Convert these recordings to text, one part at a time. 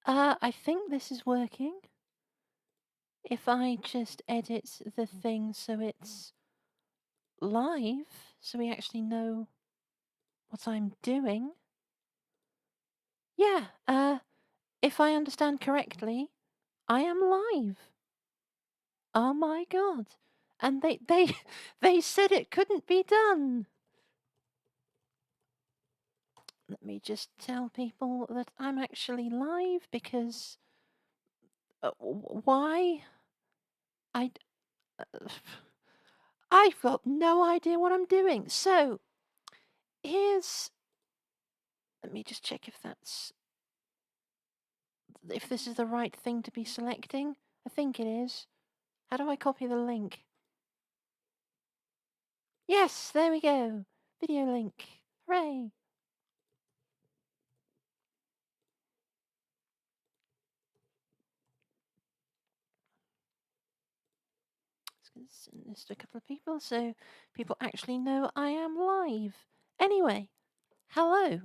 I think this is working. If I just edit the thing so it's live, so we actually know what I'm doing. Yeah, if I understand correctly, I am live. Oh my god. And they they said it couldn't be done. Let me just tell people that I'm actually live because why? I I've got no idea what I'm doing. So, here's let me just check if this is the right thing to be selecting. I think it is. How do I copy the link? Yes, there we go. Video link. Hooray. Just going to send this to a couple of people so people actually know I am live. Anyway, hello.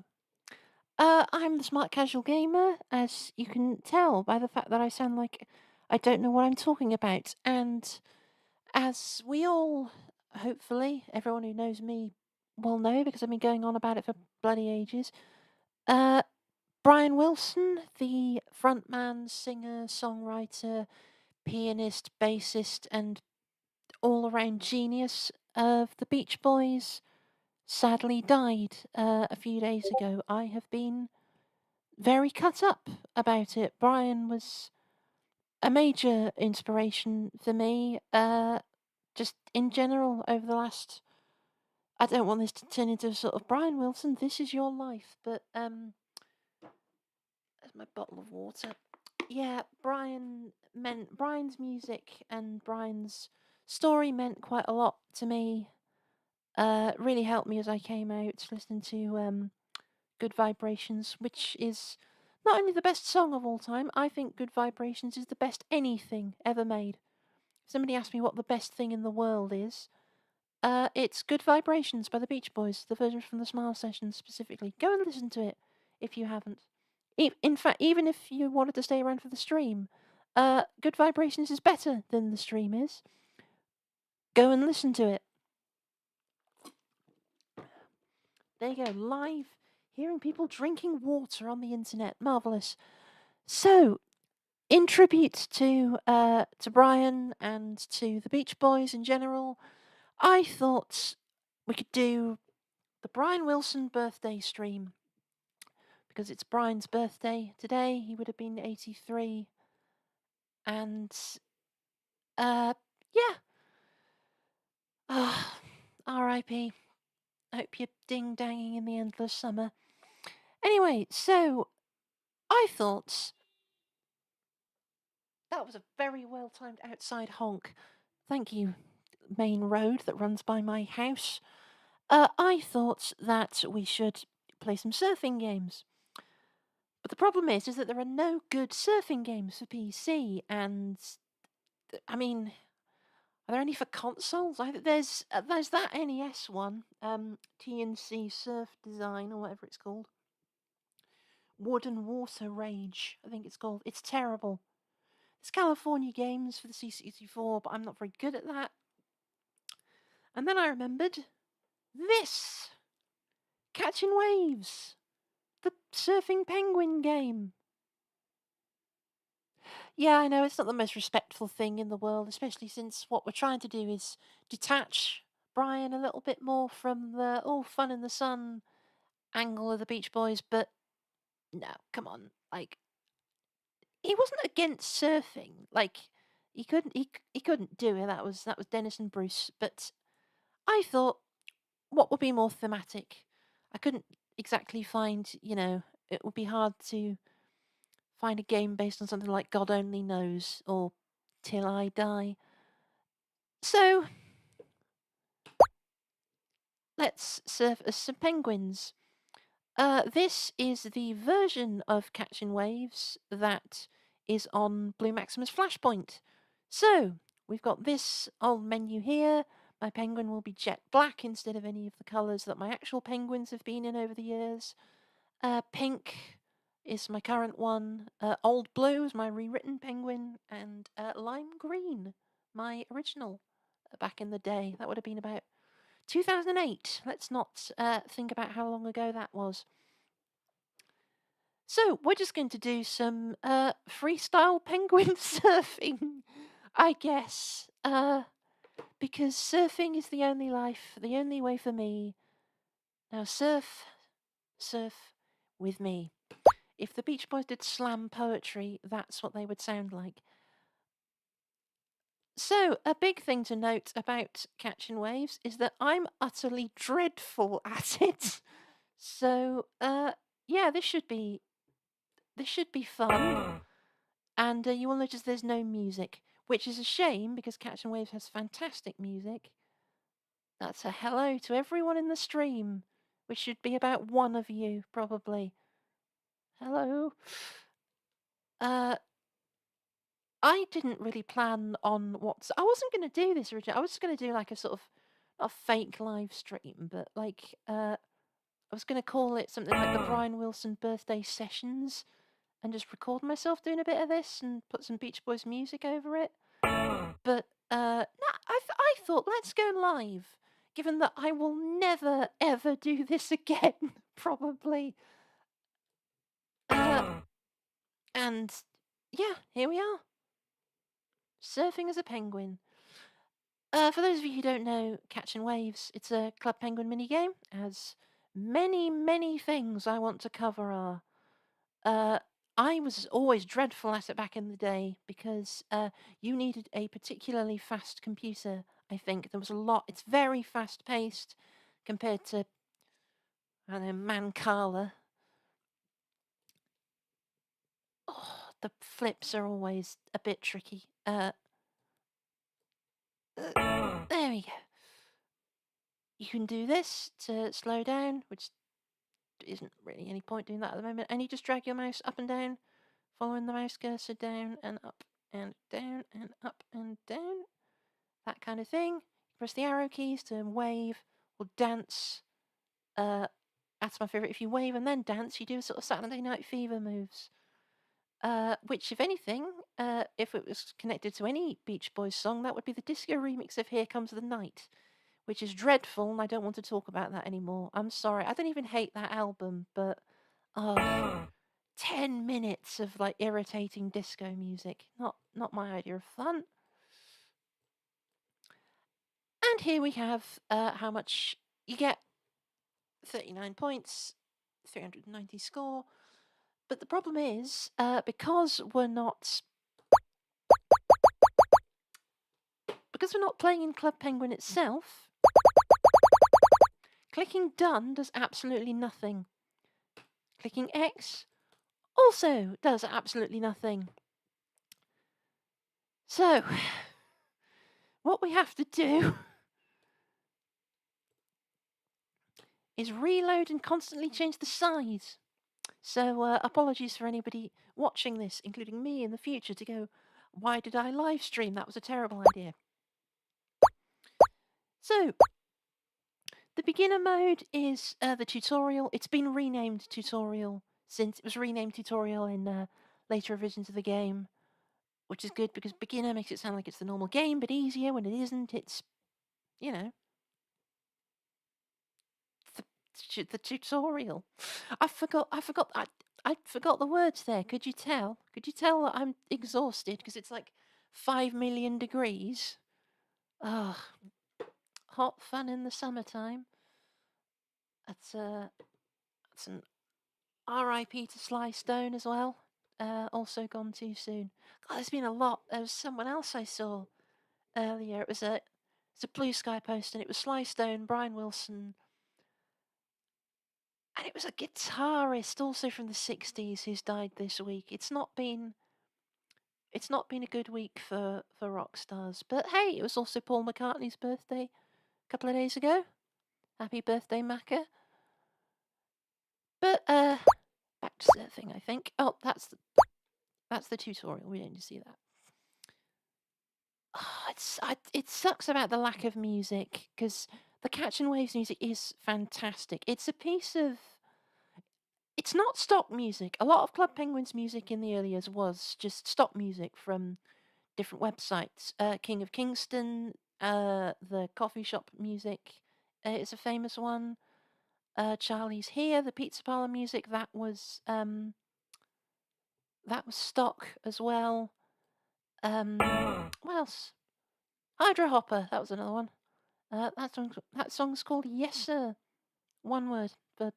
I'm the Smart Casual Gamer, as you can tell by the fact that I sound like I don't know what I'm talking about. And as we all, hopefully, everyone who knows me will know because I've been going on about it for bloody ages, uh, Brian Wilson, the frontman, singer, songwriter, pianist, bassist, and all around genius of the Beach Boys, sadly died a few days ago. I have been very cut up about it. Brian was a major inspiration for me, just in general over the last. I don't want this to turn into a sort of Brian Wilson, this is your life, but there's my bottle of water. Yeah, Brian's music and Brian's story meant quite a lot to me. Really helped me as I came out listening to Good Vibrations, which is not only the best song of all time, I think Good Vibrations is the best anything ever made. If somebody asked me what the best thing in the world is, it's Good Vibrations by the Beach Boys, the version from the Smile Sessions specifically. Go and listen to it if you haven't. In fact, even if you wanted to stay around for the stream, Good Vibrations is better than the stream is. Go and listen to it. There you go, live, hearing people drinking water on the internet. Marvellous. So, in tribute to Brian and to the Beach Boys in general, I thought we could do the Brian Wilson birthday stream because it's Brian's birthday today. He would have been 83, and yeah. R.I.P. Hope you're ding danging in the endless summer. Anyway, so I thought that was a very well timed outside honk. Thank you, main road that runs by my house. I thought that we should play some surfing games. But the problem is that there are no good surfing games for PC, and I mean, are there any for consoles? There's that NES one, TNC Surf Design or whatever it's called. Wood and Water Rage, I think it's called. It's terrible. There's California games for the C64, but I'm not very good at that. And then I remembered this Catching Waves, the surfing penguin game. Yeah, I know it's not the most respectful thing in the world, especially since what we're trying to do is detach Brian a little bit more from the all fun in the sun angle of the Beach Boys, but no, come on. Like, he wasn't against surfing. Like, he couldn't do it. That was Dennis and Bruce. But I thought, what would be more thematic? I couldn't exactly find. It would be hard to find a game based on something like God Only Knows or Till I Die. So let's surf as some penguins. This is the version of Catching Waves that is on Blue Maximus Flashpoint. So, we've got this old menu here. My penguin will be jet black instead of any of the colours that my actual penguins have been in over the years. Pink, is my current one. Old Blue is my rewritten Penguin, and Lime Green, my original back in the day. That would have been about 2008. Let's not think about how long ago that was. So we're just going to do some freestyle penguin surfing, I guess, because surfing is the only life, the only way for me. Now surf with me. If the Beach Boys did slam poetry, that's what they would sound like. So, a big thing to note about catching waves is that I'm utterly dreadful at it. So, yeah, this should be fun. And you will notice there's no music, which is a shame because Catching Waves has fantastic music. That's a hello to everyone in the stream, which should be about one of you, probably. Hello. I didn't really plan on I wasn't going to do this originally. I was just going to do like a sort of a fake live stream, but like I was going to call it something like the Brian Wilson birthday sessions and just record myself doing a bit of this and put some Beach Boys music over it. But no, I thought let's go live, given that I will never ever do this again, probably. And yeah, here we are. Surfing as a penguin. For those of you who don't know Catching Waves, it's a Club Penguin minigame. As many, many things I want to cover are. I was always dreadful at it back in the day because you needed a particularly fast computer, I think. There was a lot. It's very fast paced compared to, I don't know, Mancala. Oh, the flips are always a bit tricky. There we go. You can do this to slow down, which isn't really any point doing that at the moment. And you just drag your mouse up and down, following the mouse cursor down and up and down and up and down. That kind of thing. Press the arrow keys to wave or dance. That's my favourite. If you wave and then dance, you do sort of Saturday Night Fever moves. Which, if anything, if it was connected to any Beach Boys song, that would be the disco remix of Here Comes the Night, which is dreadful, and I don't want to talk about that anymore. I'm sorry. I don't even hate that album, but 10 minutes of like irritating disco music. Not my idea of fun. And here we have how much you get. 39 points, 390 score. But the problem is, because we're not playing in Club Penguin itself, clicking done does absolutely nothing. Clicking X also does absolutely nothing. So, what we have to do is reload and constantly change the size. So, apologies for anybody watching this, including me in the future, to go, why did I live stream? That was a terrible idea. So, the beginner mode is the tutorial. It's been renamed tutorial since it was renamed tutorial in later revisions of the game, which is good because beginner makes it sound like it's the normal game, but easier when it isn't. It's, you know, the tutorial. I forgot the words there. Could you tell? Could you tell that I'm exhausted because it's like 5 million degrees? Ugh. Hot fun in the summertime. That's an R.I.P. to Sly Stone as well. Also gone too soon. God, there's been a lot. There was someone else I saw earlier. It's a Blue Sky post, and it was Sly Stone, Brian Wilson, and it was a guitarist also from the 60s who's died this week. It's not been a good week for rock stars. But hey, it was also Paul McCartney's birthday a couple of days ago. Happy birthday, Macca. But back to surfing, I think. Oh, that's the tutorial. We don't need to see that. Oh, it sucks about the lack of music because the Catching Waves music is fantastic. It's a piece of It's not stock music. A lot of Club Penguin's music in the early years was just stock music from different websites. King of Kingston, the coffee shop music is a famous one. Charlie's Here, the pizza parlor music, that was stock as well. What else? Hydra Hopper, that was another one. That song's called Yes Sir. One word, but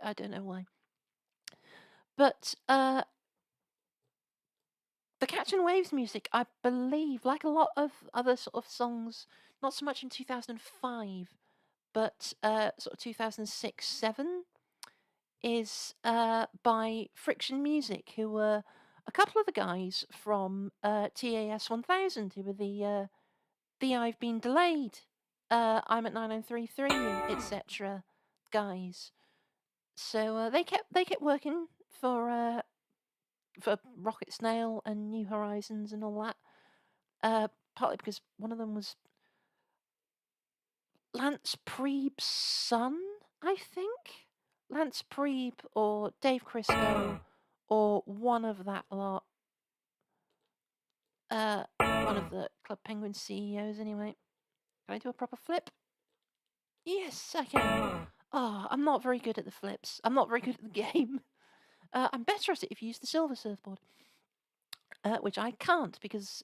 I don't know why. But the Catch and Waves music, I believe, like a lot of other sort of songs, not so much in 2005, but sort of 2006-7, is by Friction Music, who were a couple of the guys from TAS 1000, who were the I've Been Delayed, I'm at 9033, etc. guys. So they kept working for Rocket Snail and New Horizons and all that. Partly because one of them was Lance Preeb's son, I think. Lance Preeb or Dave Crisco or one of that lot. One of the Club Penguin CEOs, anyway. Can I do a proper flip? Yes, I can. Oh, I'm not very good at the flips. I'm not very good at the game. I'm better at it if you use the silver surfboard. Which I can't because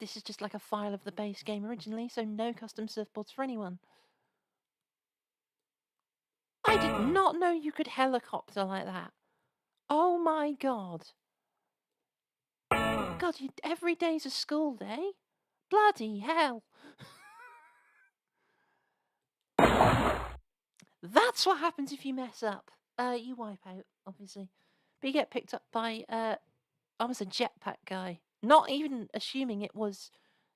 this is just like a file of the base game originally, so no custom surfboards for anyone. I did not know you could helicopter like that. Oh my god. God, every day's a school day? Bloody hell. That's what happens if you mess up. You wipe out, obviously. But you get picked up by, almost a jetpack guy. Not even assuming it was,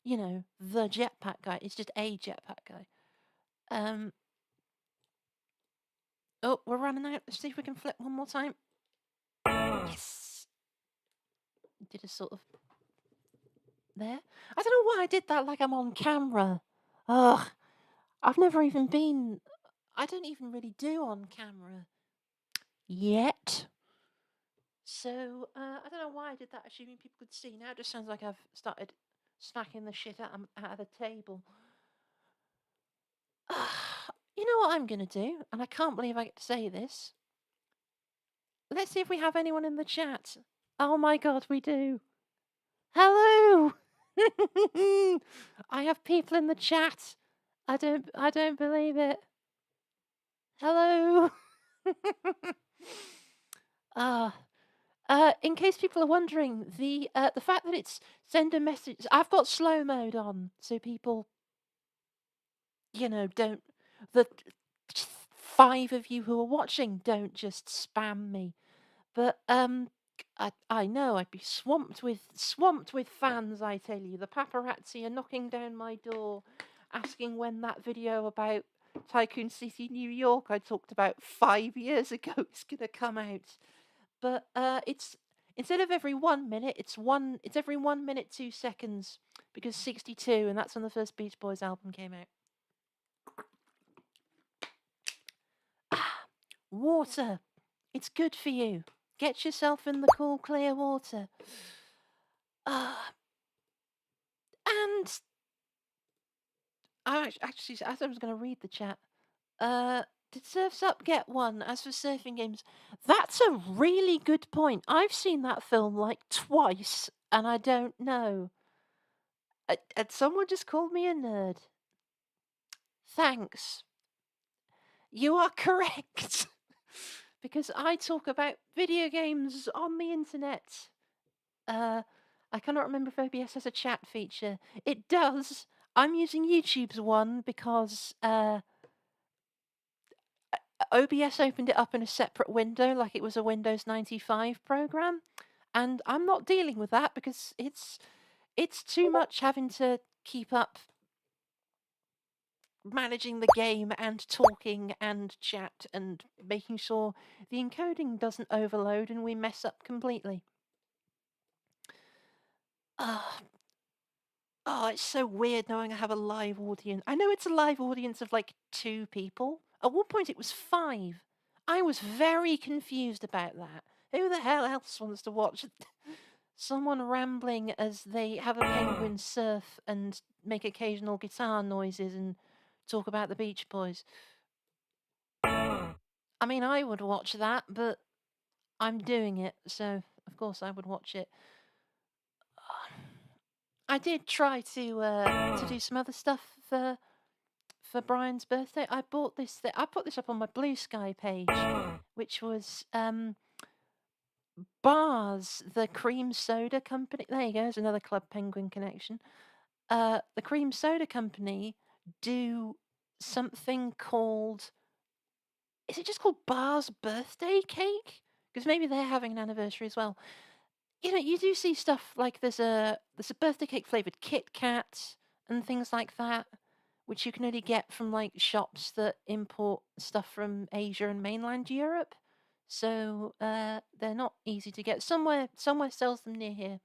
the jetpack guy. It's just a jetpack guy. Oh, we're running out. Let's see if we can flip one more time. Yes! Did a sort of... There. I don't know why I did that like I'm on camera. Ugh. I've never even been... I don't even really do on camera. Yet. So, I don't know why I did that, assuming people could see. Now it just sounds like I've started smacking the shit out of the table. You know what I'm going to do? And I can't believe I get to say this. Let's see if we have anyone in the chat. Oh my god, we do. Hello! I have people in the chat. I don't believe it. Hello. In case people are wondering, the fact that it's send a message, I've got slow mode on, so people, don't, the 5 of you who are watching don't just spam me. But I know I'd be swamped with fans. I tell you, the paparazzi are knocking down my door, asking when that video about Tycoon City, New York, I talked about 5 years ago, is gonna come out. But it's instead of every 1 minute, it's every 1 minute 2 seconds, because 62, and that's when the first Beach Boys album came out. Water, it's good for you. Get yourself in the cool, clear water. And I actually, as I was going to read the chat, did Surf's Up get one? As for surfing games, that's a really good point. I've seen that film like twice, and I don't know. And someone just called me a nerd. Thanks. You are correct. Because I talk about video games on the internet. I cannot remember if OBS has a chat feature. It does. I'm using YouTube's one because OBS opened it up in a separate window like it was a Windows 95 program. And I'm not dealing with that because it's too much having to keep up managing the game and talking and chat and making sure the encoding doesn't overload and we mess up completely. Oh, it's so weird knowing I have a live audience. I know it's a live audience of like 2 people. At one point it was 5. I was very confused about that. Who the hell else wants to watch someone rambling as they have a penguin surf and make occasional guitar noises and talk about the Beach Boys? I mean, I would watch that, but I'm doing it, so of course I would watch it. I did try to do some other stuff for Brian's birthday. I bought this thing. I put this up on my Blue Sky page, which was Bars, the cream soda company. There you go. There's another Club Penguin connection. The cream soda company do something called. Is it just called Bar's birthday cake? Because maybe they're having an anniversary as well. You know, you do see stuff like there's a birthday cake flavored Kit Kat and things like that, which you can only get from like shops that import stuff from Asia and mainland Europe. So they're not easy to get. Somewhere sells them near here.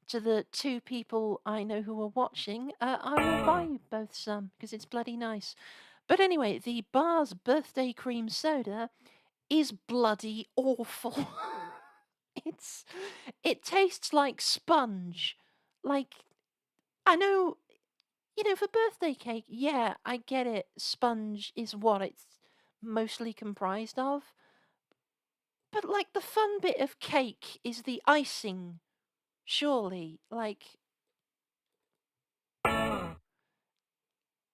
To the two people I know who are watching, I will buy you both some because it's bloody nice. But anyway, the Bar's birthday cream soda is bloody awful. It tastes like sponge. Like, I know, for birthday cake, yeah, I get it. Sponge is what it's mostly comprised of. But like the fun bit of cake is the icing, surely. Like,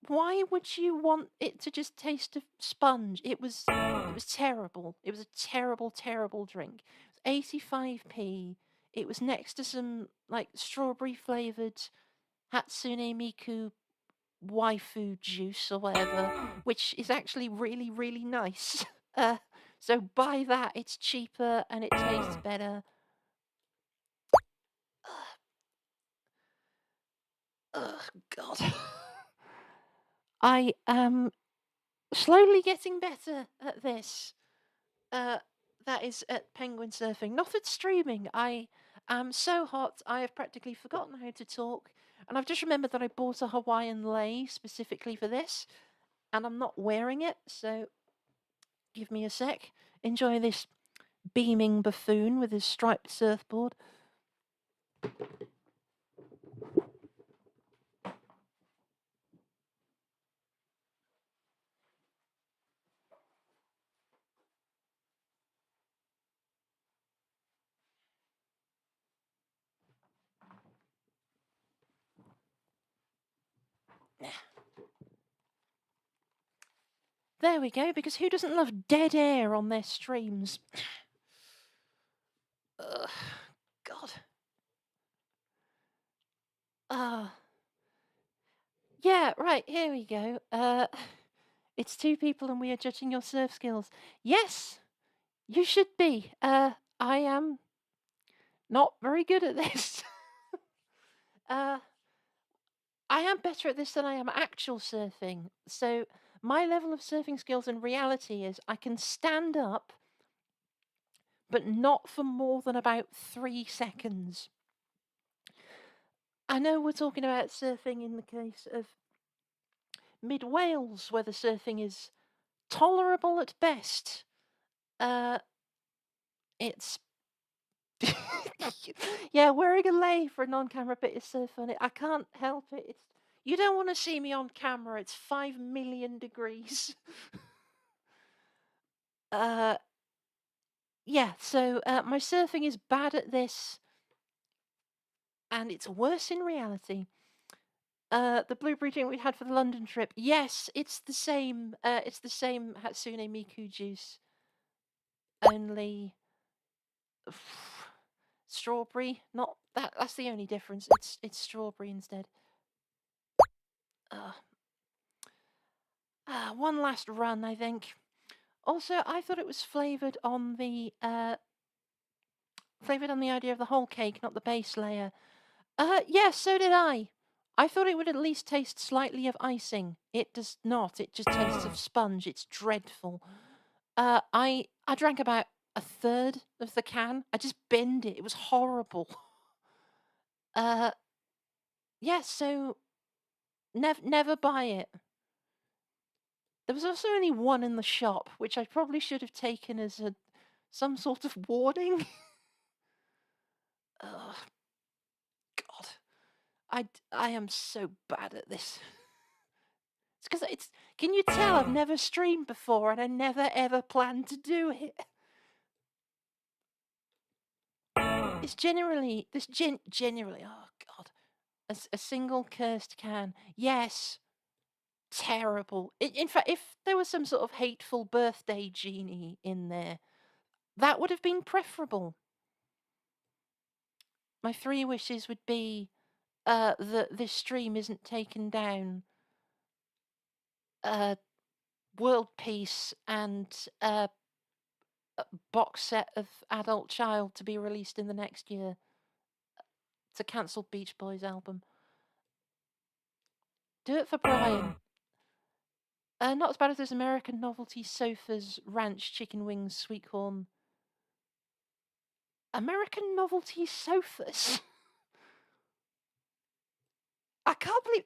why would you want it to just taste of sponge? It was terrible. It was a terrible, terrible drink. It was 85p. It was next to some like strawberry flavored Hatsune Miku waifu juice or whatever, which is actually really, really nice. So buy that. It's cheaper and it tastes better. Ugh, God. I am slowly getting better at this. That is at penguin surfing, not at streaming. I am so hot, I have practically forgotten how to talk. And I've just remembered that I bought a Hawaiian lei specifically for this, and I'm not wearing it, so give me a sec. Enjoy this beaming buffoon with his striped surfboard. There we go, because who doesn't love dead air on their streams? Ugh, God. Yeah, right, here we go. It's two people and we are judging your surf skills. Yes, you should be. I am not very good at this. I am better at this than I am actual surfing. So my level of surfing skills in reality is I can stand up, but not for more than about 3 seconds. I know we're talking about surfing in the case of mid Wales, where the surfing is tolerable at best. It's yeah, wearing a lei for a non-camera bit is so funny. I can't help it. You don't want to see me on camera. It's 5 million degrees. Yeah. So my surfing is bad at this, and it's worse in reality. The blueberry drink we had for the London trip. Yes, it's the same. It's the same Hatsune Miku juice, only strawberry. Not that. That's the only difference. It's strawberry instead. One last run, I think. Also, I thought it was flavored on the idea of the whole cake, not the base layer. Yeah, so did I. I thought it would at least taste slightly of icing. It does not. It just tastes of sponge. It's dreadful. I drank about a third of the can. I just binned it. It was horrible. Yeah, so never buy it. There was also only one in the shop, which I probably should have taken as some sort of warning. Oh, God. I am so bad at this. It's because can you tell I've never streamed before and I never ever planned to do it? It's generally, oh God, a single cursed can. Yes. Terrible. In fact, if there was some sort of hateful birthday genie in there, that would have been preferable. My 3 wishes would be that this stream isn't taken down, world peace, and a box set of Adult Child to be released in the next year. It's a cancelled Beach Boys album. Do it for Brian. Not as bad as those American novelty sofas, ranch, chicken wings, sweet corn. American novelty sofas? I can't believe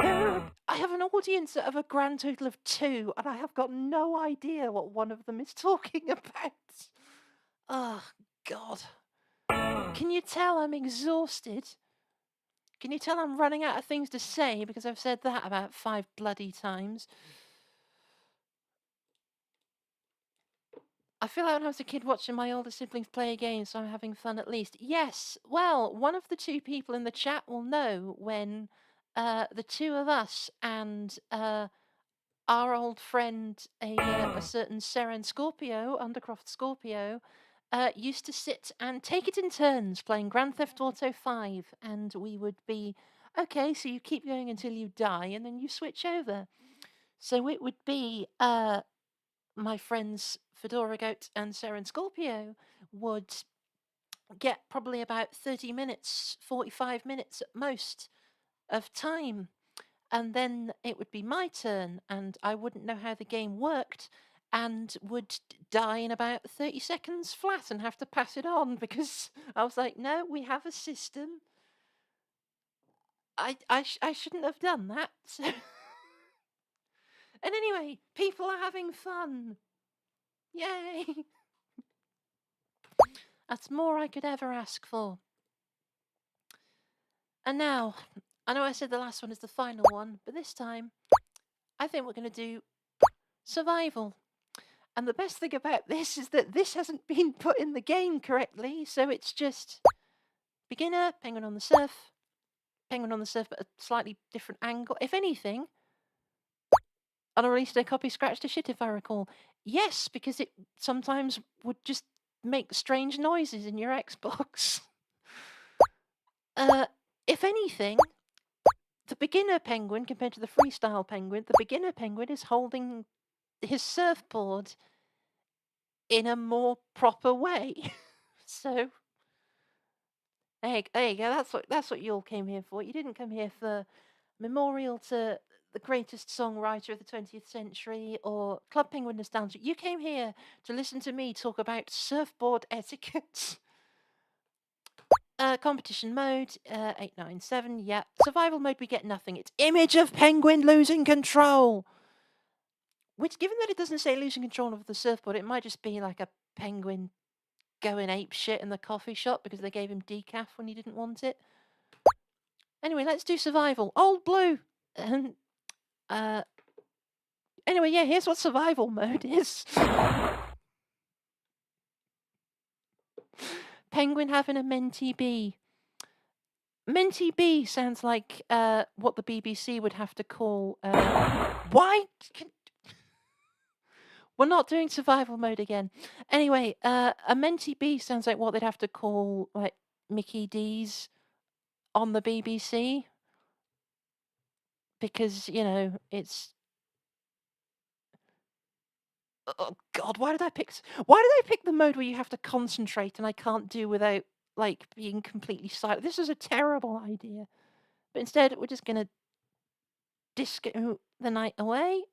I have an audience of a grand total of 2, and I have got no idea what one of them is talking about. Oh, God. Can you tell I'm exhausted? Can you tell I'm running out of things to say because I've said that about 5 bloody times? I feel like when I was a kid watching my older siblings play a game, so I'm having fun at least. Yes, well, one of the 2 people in the chat will know when the 2 of us and our old friend, a certain Seren Scorpio, Undercroft Scorpio, used to sit and take it in turns playing Grand Theft Auto 5, and we would be, okay, so you keep going until you die, and then you switch over. So it would be my friends Fedora Goat and Seren Scorpio would get probably about 30 minutes, 45 minutes at most of time. And then it would be my turn, and I wouldn't know how the game worked, and would die in about 30 seconds flat and have to pass it on because I was like, no, we have a system. I shouldn't have done that. So and anyway, people are having fun. Yay! That's more I could ever ask for. And now, I know I said the last one is the final one, but this time, I think we're going to do survival. And the best thing about this is that this hasn't been put in the game correctly, so it's just beginner, penguin on the surf, but a slightly different angle. If anything, unreleased copy scratched to shit, if I recall. Yes, because it sometimes would just make strange noises in your Xbox. If anything, the beginner penguin compared to the freestyle penguin, the beginner penguin is holding his surfboard in a more proper way. So there you go. That's what you all came here for. You didn't come here for memorial to the greatest songwriter of the 20th century or Club Penguin nostalgia. You came here to listen to me talk about surfboard etiquette. Competition mode, 897, yeah. Survival mode, we get nothing. It's image of penguin losing control. Which, given that it doesn't say losing control of the surfboard, it might just be like a penguin going ape shit in the coffee shop because they gave him decaf when he didn't want it. Anyway, let's do survival. Old Blue. Anyway, yeah, here's what survival mode is. Penguin having a mentee bee. Mentee bee sounds like what the BBC would have to call... why? We're not doing survival mode again. Anyway, a mentee bee sounds like what they'd have to call like Mickey D's on the BBC. Because, you know, it's... Oh, God, why did I pick the mode where you have to concentrate and I can't do without, like, being completely silent? This is a terrible idea. But instead, we're just going to disco the night away.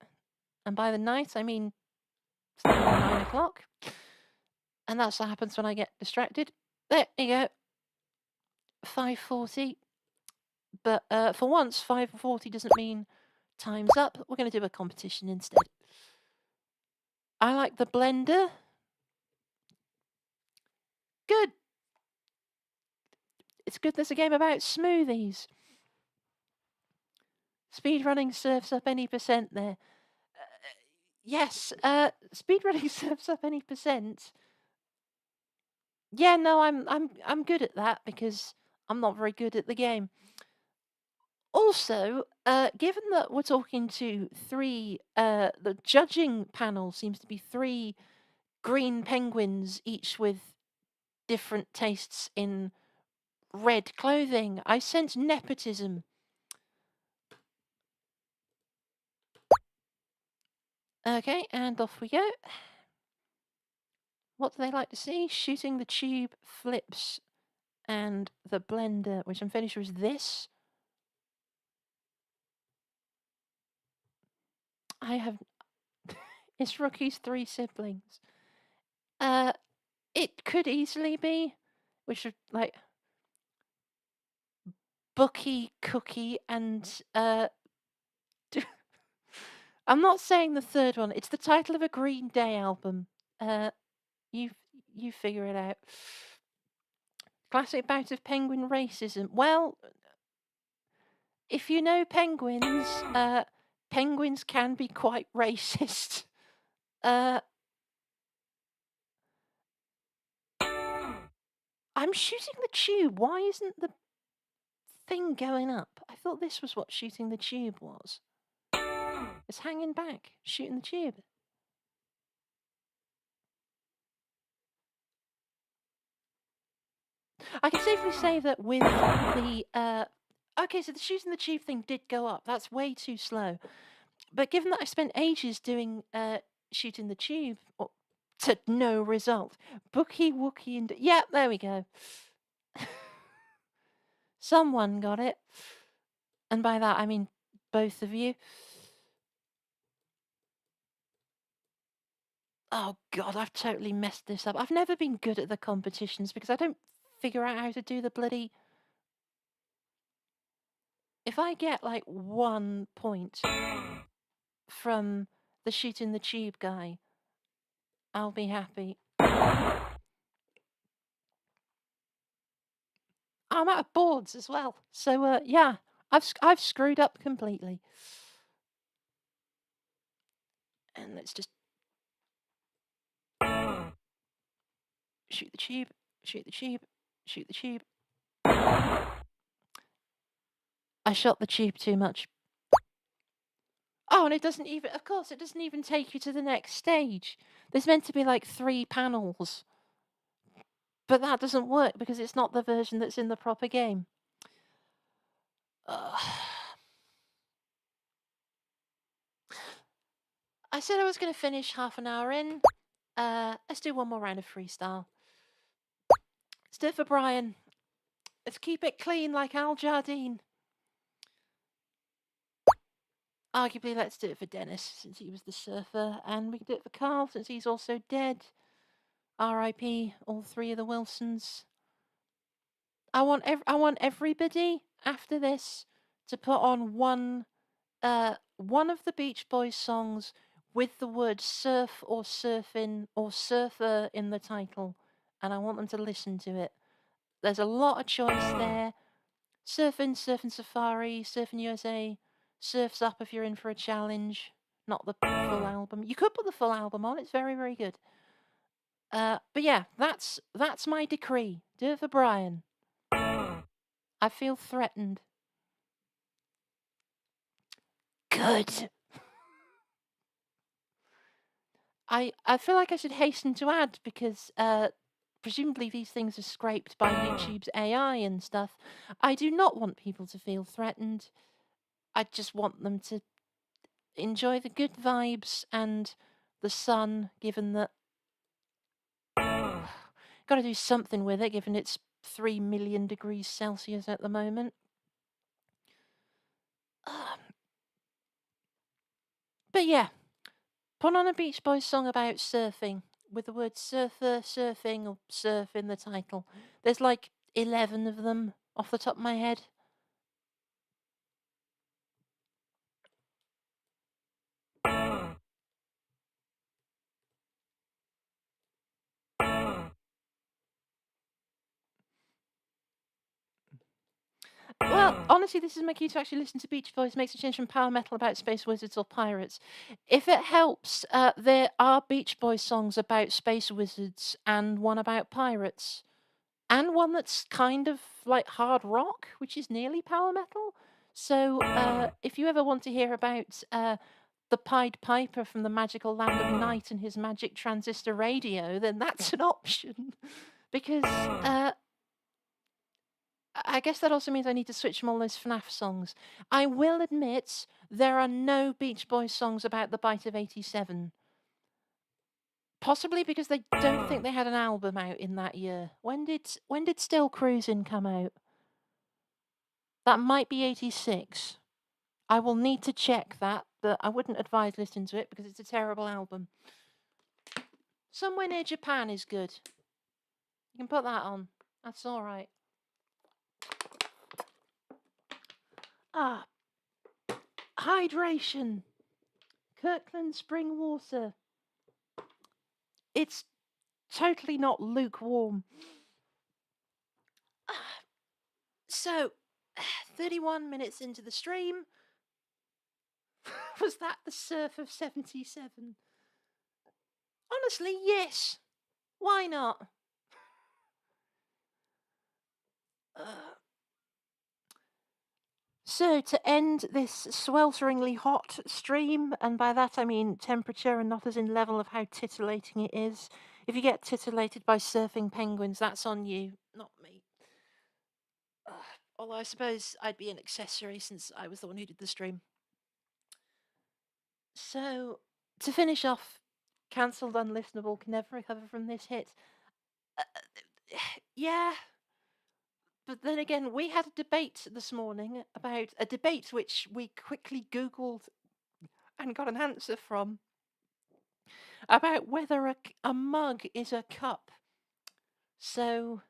And by the night, I mean it's 9 o'clock. And that's what happens when I get distracted. There you go. 5:40. But for once, 5:40 doesn't mean Time's up. We're going to do a competition instead. I like the blender. Good. It's good there's a game about smoothies. Speedrunning serves up any percent there. Yes, speedrunning serves up any percent. Yeah, no, I'm good at that because I'm not very good at the game. Also, given that we're talking to three, the judging panel seems to be three green penguins, each with different tastes in red clothing. I sense nepotism. Okay, and off we go. What do they like to see? Shooting the tube, flips, and the blender, which I'm fairly sure is this. I have... It's Rookie's three siblings. It could easily be, which are like Bookie, Cookie, and I'm not saying the third one. It's the title of a Green Day album. You figure it out. Classic bout of penguin racism. Well, if you know penguins, penguins can be quite racist. I'm shooting the tube. Why isn't the thing going up? I thought this was what shooting the tube was. It's hanging back, shooting the tube. I can safely say that with the okay, so the shooting the tube thing did go up. That's way too slow. But given that I spent ages doing shooting the tube to no result, Bookie, Wookie, and yeah, there we go. Someone got it, and by that I mean both of you. Oh God, I've totally messed this up. I've never been good at the competitions because I don't figure out how to do the bloody... If I get like 1 point from the shooting the tube guy, I'll be happy. I'm out of boards as well. So yeah, I've screwed up completely. And let's just shoot the tube, shoot the tube, shoot the tube. I shot the tube too much. Oh, and it doesn't even, of course, it doesn't even take you to the next stage. There's meant to be like 3 panels. But that doesn't work because it's not the version that's in the proper game. I said I was going to finish half an hour in. Let's do one more round of freestyle. Let's do it for Brian. Let's keep it clean like Al Jardine. Arguably, let's do it for Dennis since he was the surfer. And we can do it for Carl since he's also dead. R.I.P. all 3 of the Wilsons. I want everybody after this to put on one of the Beach Boys songs with the word surf or surfing or surfer in the title, and I want them to listen to it. There's a lot of choice there. Surfing Safari, Surfing USA, Surf's Up if you're in for a challenge. Not the full album. You could put the full album on. It's very, very good. But yeah, that's my decree. Do it for Brian. I feel threatened. Good. I feel like I should hasten to add because presumably these things are scraped by YouTube's AI and stuff. I do not want people to feel threatened. I just want them to enjoy the good vibes and the sun, given that... Got to do something with it, given it's 3 million degrees Celsius at the moment. But yeah, put on a Beach Boys song about surfing with the word surfer, surfing, or surf in the title. There's like 11 of them off the top of my head. Well, honestly, this is my cue to actually listen to Beach Boys. Makes a change from power metal about space wizards or pirates. If it helps, there are Beach Boys songs about space wizards and one about pirates, and one that's kind of like hard rock, which is nearly power metal. So, if you ever want to hear about the Pied Piper from the magical land of Night and his magic transistor radio, then that's an option. Because I guess that also means I need to switch from all those FNAF songs. I will admit there are no Beach Boys songs about the Bite of 87. Possibly because they don't think they had an album out in that year. When did Still Cruisin' come out? That might be 86. I will need to check that, but I wouldn't advise listening to it because it's a terrible album. Somewhere Near Japan is good. You can put that on. That's all right. Ah, hydration. Kirkland spring water. It's totally not lukewarm. So, 31 minutes into the stream. Was that the surf of 77? Honestly, yes. Why not? So, to end this swelteringly hot stream, and by that I mean temperature and not as in level of how titillating it is. If you get titillated by surfing penguins, that's on you, not me. Although I suppose I'd be an accessory since I was the one who did the stream. So, to finish off, cancelled, unlistenable, can never recover from this hit. Yeah. But then again, we had a debate this morning about a debate which we quickly Googled and got an answer from about whether a mug is a cup. So,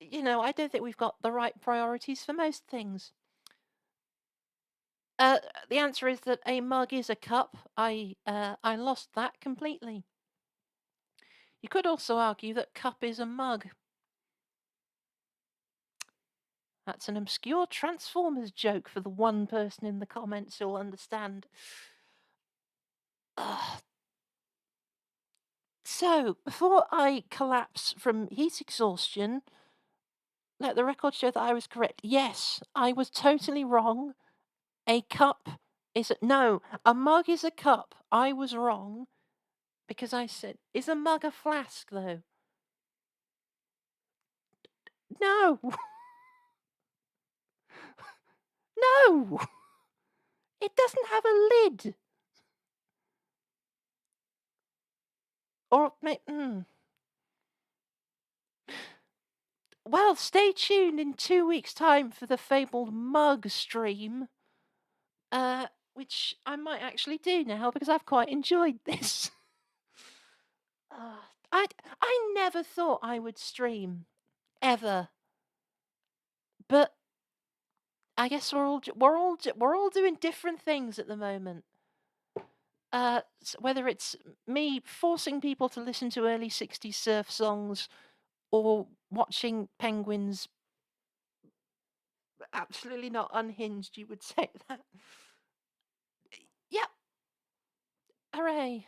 I don't think we've got the right priorities for most things. The answer is that a mug is a cup. I lost that completely. You could also argue that cup is a mug. That's an obscure Transformers joke for the one person in the comments who'll understand. So, before I collapse from heat exhaustion, let the record show that I was correct. Yes, I was totally wrong. A cup is no, a mug is a cup. I was wrong because I said, is a mug a flask though? No. No. It doesn't have a lid. Or Well, stay tuned in 2 weeks' time for the fabled mug stream, which I might actually do now because I've quite enjoyed this. I never thought I would stream, ever, but I guess we're all doing different things at the moment. Whether it's me forcing people to listen to early 60s surf songs or watching penguins absolutely not unhinged, you would say that. Yep. Hooray.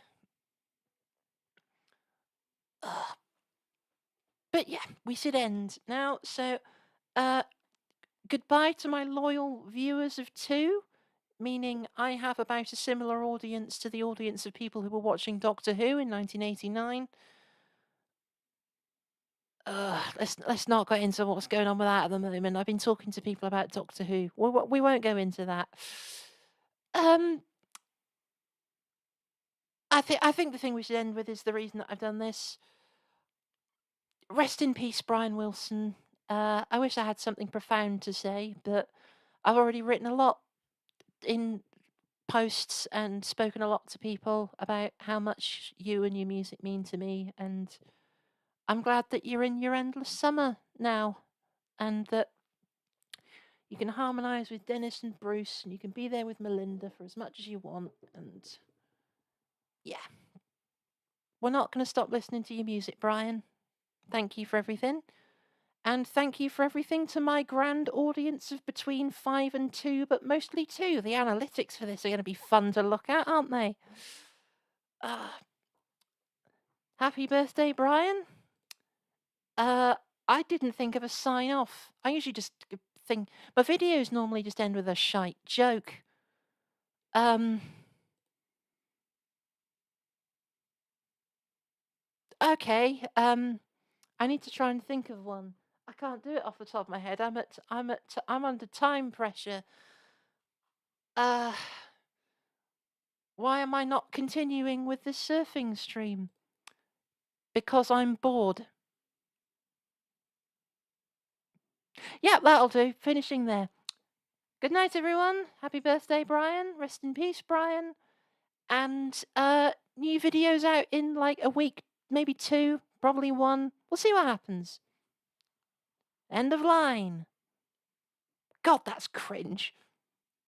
But yeah, we should end now. So, goodbye to my loyal viewers of 2, meaning I have about a similar audience to the audience of people who were watching Doctor Who in 1989. Let's not get into what's going on with that at the moment. I've been talking to people about Doctor Who. We won't go into that. I think the thing we should end with is the reason that I've done this. Rest in peace, Brian Wilson. I wish I had something profound to say, but I've already written a lot in posts and spoken a lot to people about how much you and your music mean to me, and I'm glad that you're in your endless summer now, and that you can harmonise with Dennis and Bruce, and you can be there with Melinda for as much as you want, and yeah. We're not going to stop listening to your music, Brian. Thank you for everything. And thank you for everything to my grand audience of between 5 and 2, but mostly 2. The analytics for this are going to be fun to look at, aren't they? Happy birthday, Brian. I didn't think of a sign off. I usually just think my videos normally just end with a shite joke. Okay. I need to try and think of one. I can't do it off the top of my head. I'm under time pressure. Why am I not continuing with this surfing stream? Because I'm bored. Yeah, that'll do. Finishing there. Good night, everyone. Happy birthday, Brian. Rest in peace, Brian. And new videos out in like a week, maybe 2, probably 1. We'll see what happens. End of line. God, that's cringe.